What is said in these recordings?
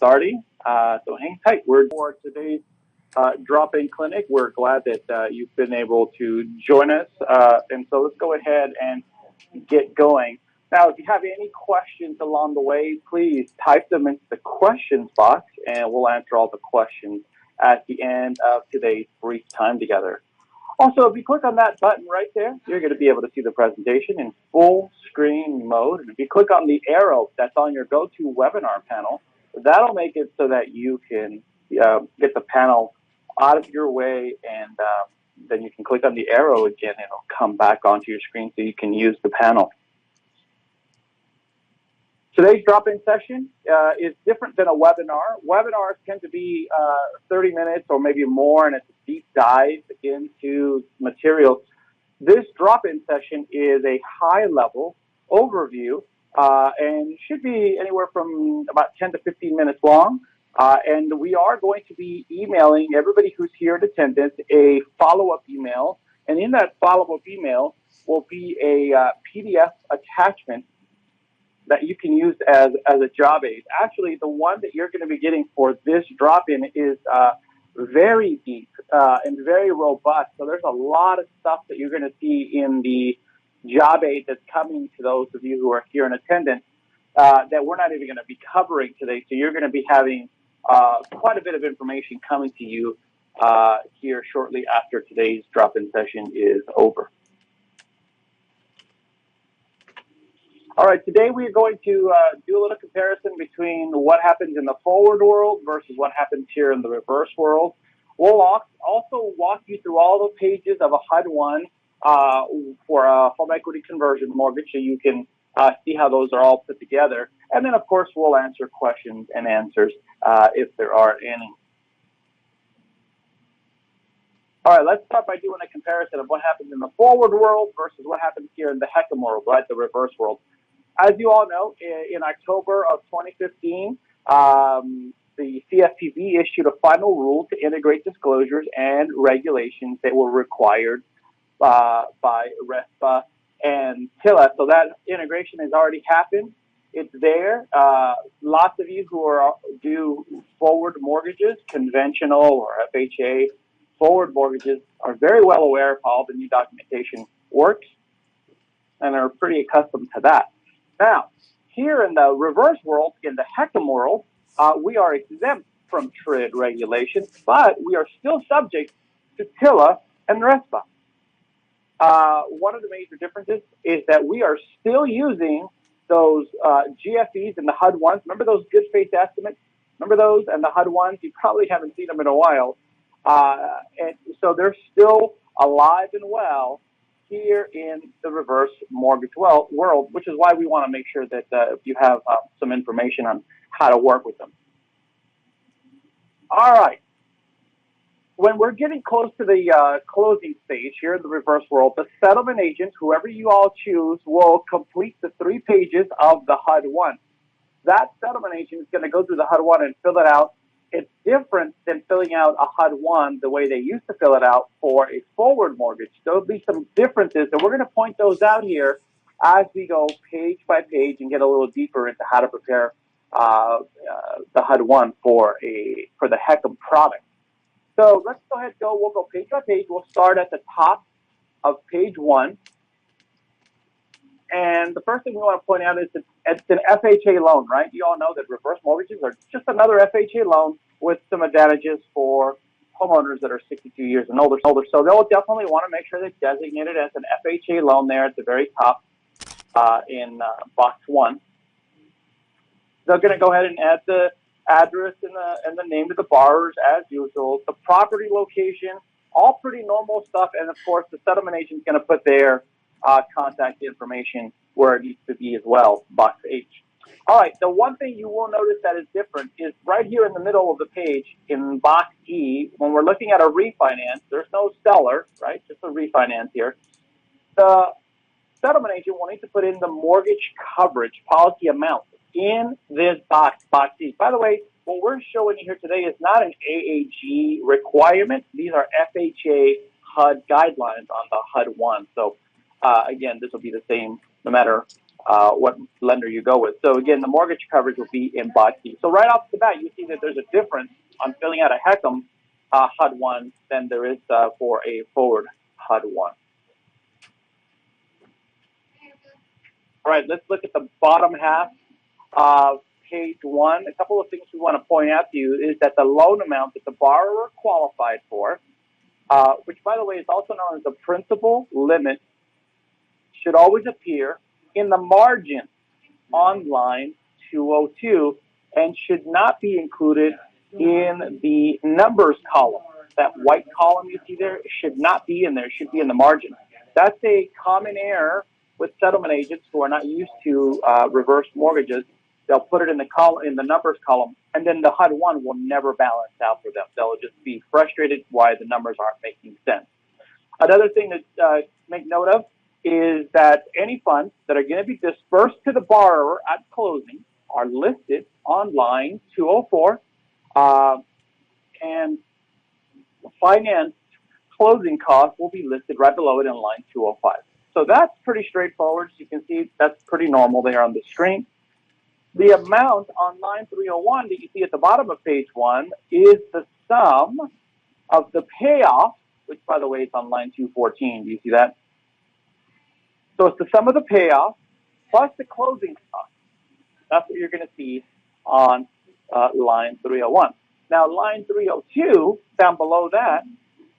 starting. So hang tight. We're for today's drop-in clinic. We're glad that you've been able to join us. And so let's go ahead and get going. Now, if you have any questions along the way, please type them into the questions box, and we'll answer all the questions at the end of today's brief time together. Also, if you click on that button right there, you're going to be able to see the presentation in full screen mode. And if you click on the arrow that's on your go-to webinar panel, that'll make it so that you can get the panel out of your way, and then you can click on the arrow again, and it'll come back onto your screen so you can use the panel. Today's drop-in session is different than a webinar. Webinars tend to be 30 minutes or maybe more, and it's a deep dive into materials. This drop-in session is a high-level overview and should be anywhere from about 10 to 15 minutes long. And we are going to be emailing everybody who's here in attendance a follow-up email. And in that follow-up email will be a PDF attachment that you can use as a job aid. Actually, the one that you're going to be getting for this drop-in is very deep and very robust. So there's a lot of stuff that you're going to see in the job aid that's coming to those of you who are here in attendance that we're not even going to be covering today. So you're going to be having quite a bit of information coming to you here shortly after today's drop-in session is over. All right, today we're going to do a little comparison between what happens in the forward world versus what happens here in the reverse world. We'll also walk you through all the pages of a HUD-1 for a home equity conversion mortgage, so you can see how those are all put together. And then, of course, we'll answer questions and answers if there are any. All right, let's start by doing a comparison of what happens in the forward world versus what happens here in the HECM world, right, the reverse world. As you all know, in October of 2015, the CFPB issued a final rule to integrate disclosures and regulations that were required by RESPA and TILA. So that integration has already happened. It's there. Lots of you who do forward mortgages, conventional or FHA forward mortgages, are very well aware of how the new documentation works and are pretty accustomed to that. Now, here in the reverse world, in the HECM world, we are exempt from TRID regulations, but we are still subject to TILA and RESPA. One of the major differences is that we are still using those GFEs and the HUD-1s. Remember those good faith estimates? Remember those and the HUD-1s? You probably haven't seen them in a while. And so they're still alive and well here in the reverse mortgage world, which is why we want to make sure that you have some information on how to work with them. All right. When we're getting close to the closing stage here in the reverse world, the settlement agent, whoever you all choose, will complete the 3 pages of the HUD-1. That settlement agent is going to go through the HUD-1 and fill it out. It's different than filling out a HUD-1 the way they used to fill it out for a forward mortgage. There'll be some differences, and we're going to point those out here as we go page by page and get a little deeper into how to prepare the HUD-1 for the HECM product. So let's go ahead and we'll go page by page. We'll start at the top of page 1. And the first thing we want to point out is that it's an FHA loan, right? You all know that reverse mortgages are just another FHA loan with some advantages for homeowners that are 62 years and older. So they'll definitely want to make sure they designate it as an FHA loan there at the very top in box 1. They're going to go ahead and add the address and the name of the borrowers as usual, the property location, all pretty normal stuff. And, of course, the settlement agent is going to put their contact information where it needs to be as well, box H. All right, the one thing you will notice that is different is right here in the middle of the page in box E, when we're looking at a refinance, there's no seller, right, just a refinance here. The settlement agent will need to put in the mortgage coverage policy amount in this box, box E. By the way, what we're showing you here today is not an AAG requirement. These are FHA HUD guidelines on the HUD-1. So again, this will be the same no matter what lender you go with. So again, the mortgage coverage will be in bod key. So right off the bat, you see that there's a difference on filling out a HECM HUD 1 than there is for a forward HUD 1. All right, let's look at the bottom half of page 1. A couple of things we want to point out to you is that the loan amount that the borrower qualified for, which by the way is also known as the principal limit, should always appear in the margin on line 202 and should not be included in the numbers column. That white column you see there should not be in there. It should be in the margin. That's a common error with settlement agents who are not used to reverse mortgages. They'll put it in the column, in the numbers column, and then the HUD 1 will never balance out for them. They'll just be frustrated why the numbers aren't making sense. Another thing to make note of is that any funds that are going to be dispersed to the borrower at closing are listed on line 204, and finance closing costs will be listed right below it in line 205. So that's pretty straightforward. As you can see, that's pretty normal there on the screen. The amount on line 301 that you see at the bottom of page 1 is the sum of the payoff, which by the way is on line 214. Do you see that? So it's the sum of the payoff plus the closing cost. That's what you're going to see on line 301. Now, line 302, down below that,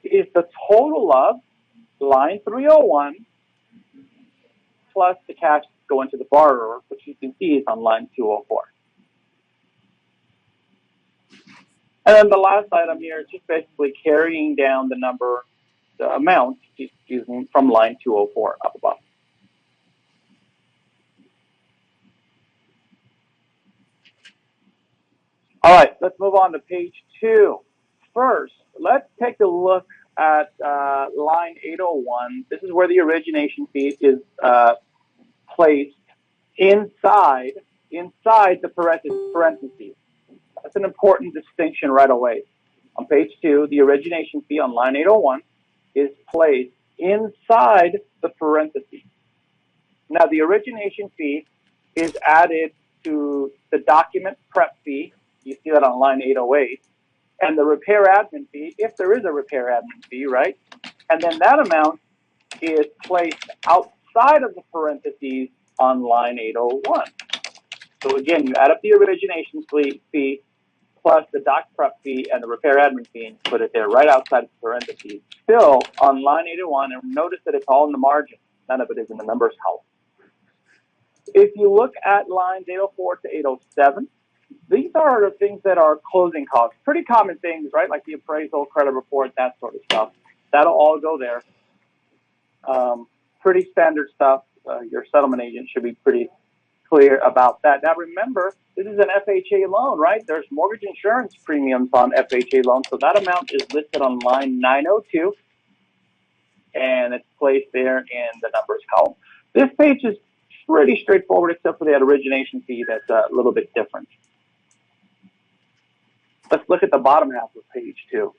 is the total of line 301 plus the cash going to the borrower, which you can see is on line 204. And then the last item here is just basically carrying down the number, the amount, excuse me, from line 204 up above. All right, let's move on to page 2. First, let's take a look at line 801. This is where the origination fee is placed inside the parentheses. That's an important distinction right away. On page 2, the origination fee on line 801 is placed inside the parentheses. Now, the origination fee is added to the document prep fee. You see that on line 808. And the repair admin fee, if there is a repair admin fee, right? And then that amount is placed outside of the parentheses on line 801. So again, you add up the origination fee plus the doc prep fee and the repair admin fee and put it there right outside of the parentheses. Still on line 801, and notice that it's all in the margin. None of it is in the numbers column. If you look at lines 804 to 807, these are the things that are closing costs. Pretty common things, right? Like the appraisal, credit report, that sort of stuff. That'll all go there. Pretty standard stuff. Your settlement agent should be pretty clear about that. Now remember, this is an FHA loan, right? There's mortgage insurance premiums on FHA loans, so that amount is listed on line 902, and it's placed there in the numbers column. This page is pretty straightforward, except for that origination fee that's a little bit different. Let's look at the bottom half of page 2.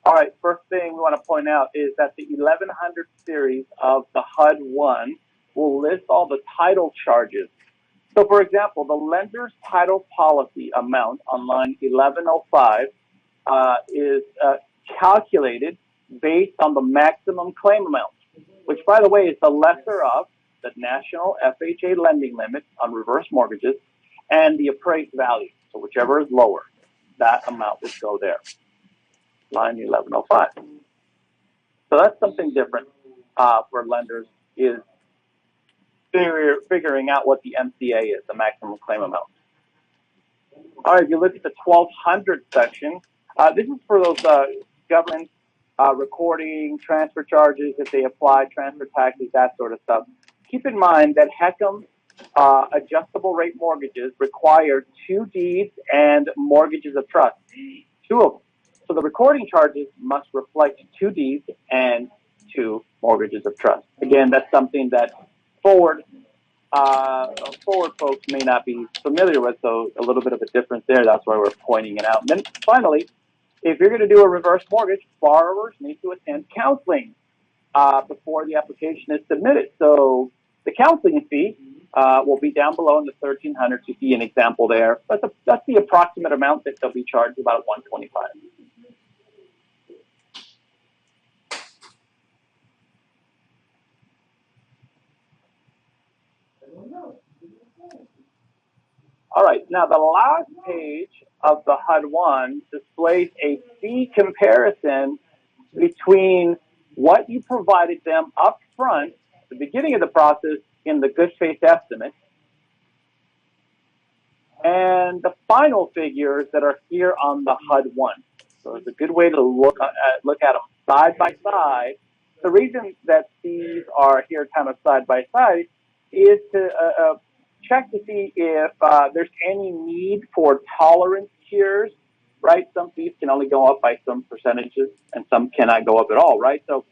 All right, first thing we want to point out is that the 1100 series of the HUD 1 will list all the title charges. So for example, the lender's title policy amount on line 1105 is calculated based on the maximum claim amount, which by the way is the lesser of the national FHA lending limit on reverse mortgages and the appraised value. So whichever is lower, that amount would go there. Line 1105. So that's something different for lenders, is figuring out what the MCA is, the maximum claim amount. All right, if you look at the 1200 section, this is for those government recording, transfer charges, if they apply, transfer taxes, that sort of stuff. Keep in mind that HECM adjustable rate mortgages require 2 deeds and mortgages of trust, 2 of them. So the recording charges must reflect 2 deeds and 2 mortgages of trust. Again, that's something that forward folks may not be familiar with, so a little bit of a difference there. That's why we're pointing it out. And then finally, if you're going to do a reverse mortgage, borrowers need to attend counseling. before the application is submitted. So the counseling fee will be down below in the $1,300. You see an example there. That's the approximate amount that they'll be charged, about $125. All right, now the last page of the HUD-1 displays a fee comparison between what you provided them up front, the beginning of the process, in the good faith estimate, and the final figures that are here on the HUD-1. So it's a good way to look at them side by side. The reason that these are here kind of side by side is to check to see if there's any need for tolerance tiers, right? Some fees can only go up by some percentages and some cannot go up at all, right? So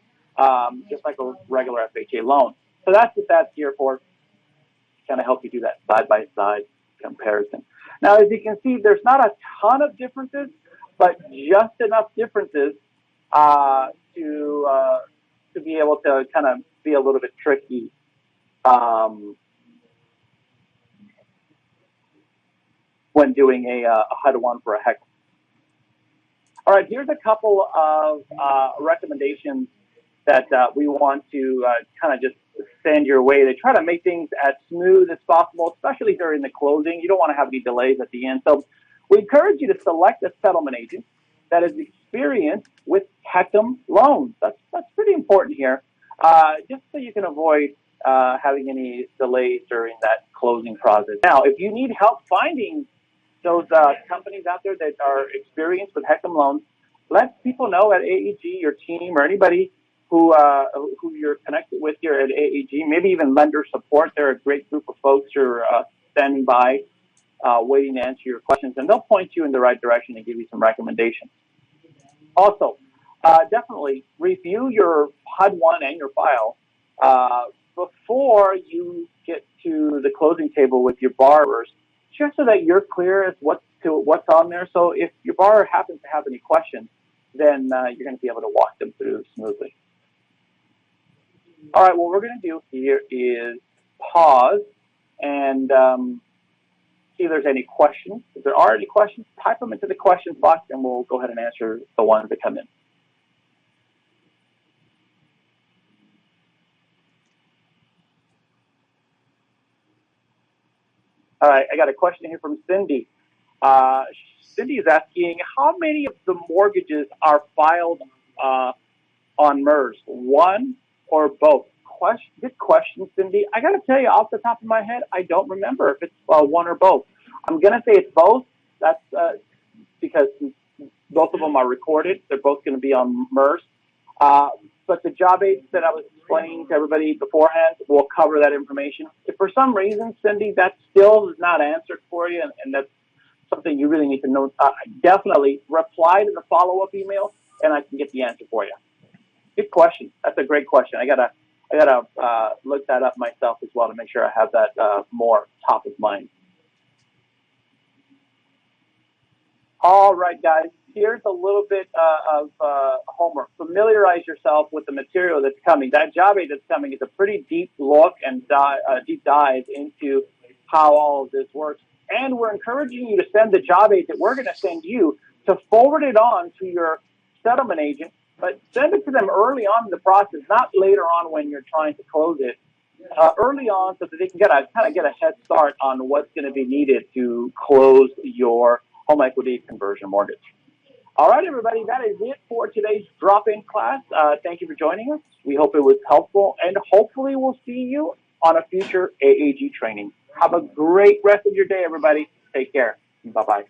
just like a regular FHA loan. So that's what that's here for, kind of help you do that side-by-side comparison. Now, as you can see, there's not a ton of differences, but just enough differences to be able to kind of be a little bit tricky when doing a HUD-1 for a HEC. All right, here's a couple of recommendations that we want to kind of just send your way. They try to make things as smooth as possible, especially during the closing. You don't want to have any delays at the end. So we encourage you to select a settlement agent that is experienced with HECM loans. That's pretty important here, just so you can avoid having any delays during that closing process. Now, if you need help finding those companies out there that are experienced with HECM loans, let people know at AAG, your team, or anybody who you're connected with here at AAG, maybe even lender support. They're a great group of folks who are standing by, waiting to answer your questions, and they'll point you in the right direction and give you some recommendations. Also, definitely review your HUD-1 and your file before you get to the closing table with your borrowers, just so that you're clear as what's on there. So if your borrower happens to have any questions, then you're going to be able to walk them through smoothly. All right, what we're going to do here is pause and see if there's any questions. If there are any questions, type them into the questions box and we'll go ahead and answer the ones that come in. All right, I got a question here from Cindy. Cindy is asking, how many of the mortgages are filed on MERS? One or both? Good question, Cindy. I got to tell you, off the top of my head, I don't remember if it's one or both. I'm going to say it's both. That's because both of them are recorded. They're both going to be on MERS. But the job aids that I was explaining to everybody beforehand will cover that information. If for some reason, Cindy, that still is not answered for you, and that's something you really need to know, definitely reply to the follow-up email, and I can get the answer for you. Good question. That's a great question. I gotta look that up myself as well to make sure I have that more top of mind. All right, guys. Here's a little bit of homework. Familiarize yourself with the material that's coming. That job aid that's coming is a pretty deep look and deep dive into how all of this works. And we're encouraging you to send the job aid that we're going to send you to forward it on to your settlement agent, but send it to them early on in the process, not later on when you're trying to close it. Early on, so that they can kind of get a head start on what's going to be needed to close your home equity conversion mortgage. All right, everybody, that is it for today's drop-in class. Thank you for joining us. We hope it was helpful, and hopefully we'll see you on a future AAG training. Have a great rest of your day, everybody. Take care. Bye-bye.